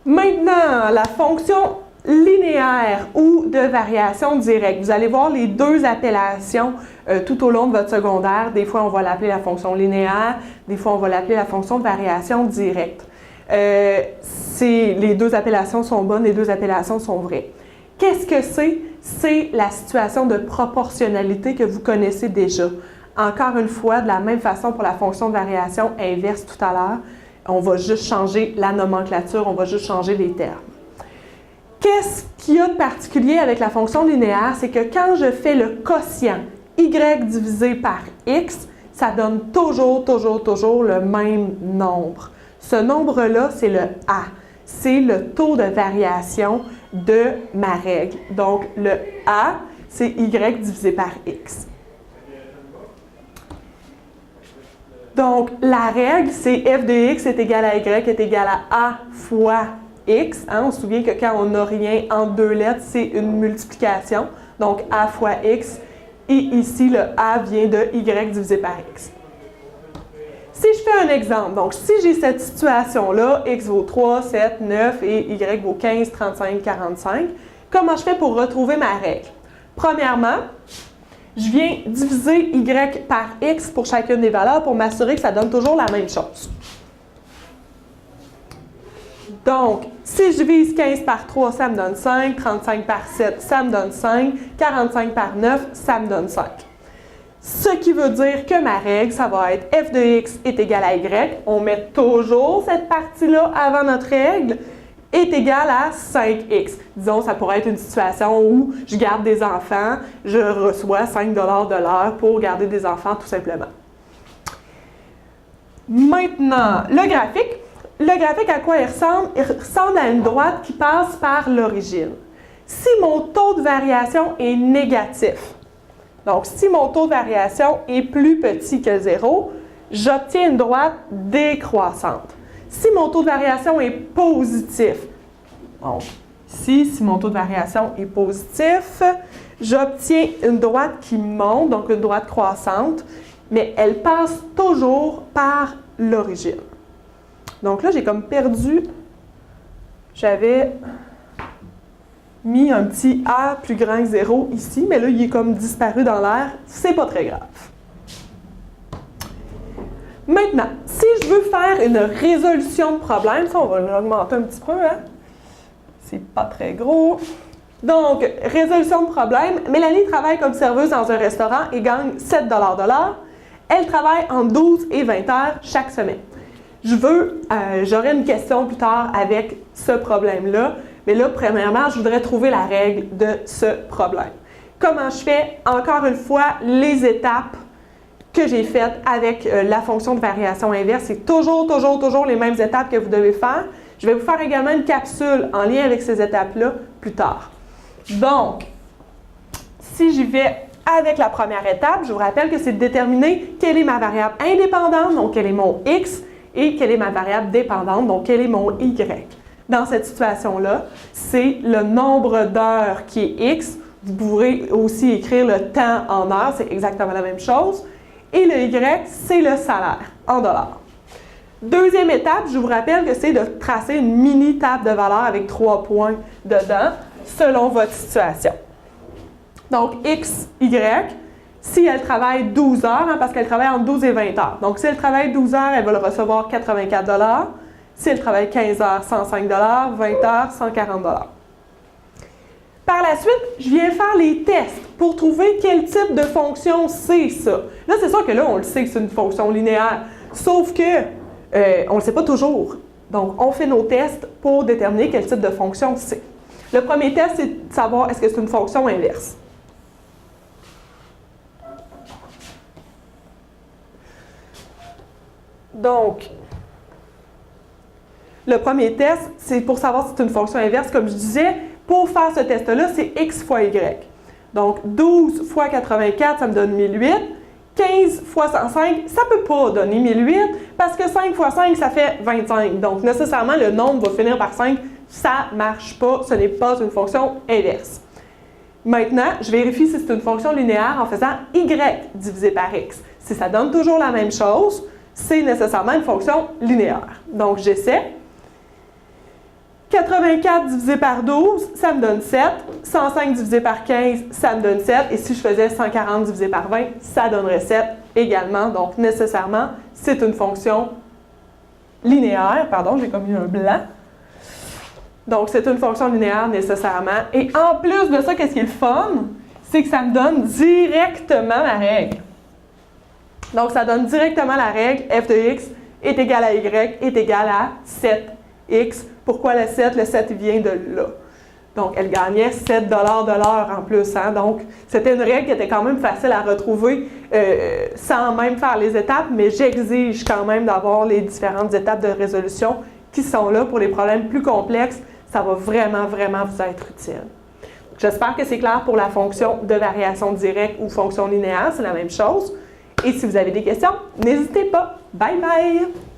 Maintenant, la fonction linéaire ou de variation directe. Vous allez voir les deux appellations tout au long de votre secondaire. Des fois, on va l'appeler la fonction linéaire, des fois, on va l'appeler la fonction de variation directe. Les deux appellations sont bonnes, les deux appellations sont vraies. Qu'est-ce que c'est? C'est la situation de proportionnalité que vous connaissez déjà. Encore une fois, de la même façon pour la fonction de variation inverse tout à l'heure, on va juste changer la nomenclature, on va juste changer les termes. Qu'est-ce qu'il y a de particulier avec la fonction linéaire? C'est que quand je fais le quotient y divisé par x, ça donne toujours le même nombre. Ce nombre-là, c'est le a. C'est le taux de variation de ma règle. Donc, le a, c'est y divisé par x. Donc, la règle, c'est f de x est égal à y est égal à a fois x. Hein? On se souvient que quand on n'a rien entre deux lettres, c'est une multiplication. Donc, a fois x. Et ici, le a vient de y divisé par x. Si je fais un exemple, donc si j'ai cette situation-là, x vaut 3, 7, 9 et y vaut 15, 35, 45, comment je fais pour retrouver ma règle? Premièrement, je viens diviser y par x pour chacune des valeurs pour m'assurer que ça donne toujours la même chose. Donc, si je divise 15 par 3, ça me donne 5, 35 par 7, ça me donne 5, 45 par 9, ça me donne 5. Ce qui veut dire que ma règle, ça va être f de x est égal à y. On met toujours cette partie-là avant notre règle, est égal à 5x. Disons, ça pourrait être une situation où je garde des enfants, je reçois 5 $ de l'heure pour garder des enfants, tout simplement. Maintenant, le graphique. Le graphique, à quoi il ressemble? Il ressemble à une droite qui passe par l'origine. Si mon taux de variation est négatif, donc si mon taux de variation est plus petit que 0, j'obtiens une droite décroissante. Si mon taux de variation est positif, donc ici, si mon taux de variation est positif, j'obtiens une droite qui monte, donc une droite croissante, mais elle passe toujours par l'origine. Donc là, j'ai comme perdu, j'avais mis un petit A plus grand que 0 ici, mais là, il est comme disparu dans l'air, c'est pas très grave. Maintenant, si je veux faire une résolution de problème, ça, on va l'augmenter un petit peu, hein? C'est pas très gros. Donc, résolution de problème, Mélanie travaille comme serveuse dans un restaurant et gagne 7 $ de l'heure. Elle travaille entre 12 et 20 heures chaque semaine. J'aurai une question plus tard avec ce problème-là, mais là, premièrement, je voudrais trouver la règle de ce problème. Comment je fais? Encore une fois, les étapes que j'ai faites avec la fonction de variation inverse, c'est toujours les mêmes étapes que vous devez faire. Je vais vous faire également une capsule en lien avec ces étapes-là plus tard. Donc, si j'y vais avec la première étape, je vous rappelle que c'est de déterminer quelle est ma variable indépendante, donc quel est mon x, et quelle est ma variable dépendante, donc quel est mon y. Dans cette situation-là, c'est le nombre d'heures qui est x. Vous pourrez aussi écrire le temps en heures, c'est exactement la même chose. Et le y, c'est le salaire en dollars. Deuxième étape, je vous rappelle que c'est de tracer une mini table de valeur avec 3 points dedans, selon votre situation. Donc, x, y, si elle travaille 12 heures, hein, parce qu'elle travaille entre 12 et 20 heures. Donc, si elle travaille 12 heures, elle va le recevoir 84 $. Si elle travaille 15 heures, 105 $, 20 heures, 140 $. Par la suite, je viens faire les tests pour trouver quel type de fonction c'est ça. Là, c'est sûr que là, on le sait que c'est une fonction linéaire, sauf que on ne le sait pas toujours. Donc, on fait nos tests pour déterminer quel type de fonction c'est. Le premier test, c'est de savoir est-ce que c'est une fonction inverse. Donc, le premier test, c'est pour savoir si c'est une fonction inverse. Comme je disais, pour faire ce test-là, c'est x fois y. Donc, 12 fois 84, ça me donne 1008. 15 fois 105, ça ne peut pas donner 1008 parce que 5 fois 5, ça fait 25. Donc, nécessairement, le nombre va finir par 5. Ça ne marche pas. Ce n'est pas une fonction inverse. Maintenant, je vérifie si c'est une fonction linéaire en faisant y divisé par x. Si ça donne toujours la même chose, c'est nécessairement une fonction linéaire. Donc, j'essaie. 84 divisé par 12, ça me donne 7. 105 divisé par 15, ça me donne 7. Et si je faisais 140 divisé par 20, ça donnerait 7 également. Donc, nécessairement, c'est une fonction linéaire. Pardon, j'ai comme eu un blanc. Donc, c'est une fonction linéaire nécessairement. Et en plus de ça, qu'est-ce qui est le fun? C'est que ça me donne directement la règle. Donc, ça donne directement la règle f de x est égal à y est égal à 7x. Pourquoi le 7? Le 7 vient de là. Donc, elle gagnait 7 de l'heure en plus. Hein? Donc, c'était une règle qui était quand même facile à retrouver sans même faire les étapes, mais j'exige quand même d'avoir les différentes étapes de résolution qui sont là pour les problèmes plus complexes. Ça va vraiment, vraiment vous être utile. J'espère que c'est clair pour la fonction de variation directe ou fonction linéaire, c'est la même chose. Et si vous avez des questions, n'hésitez pas. Bye bye!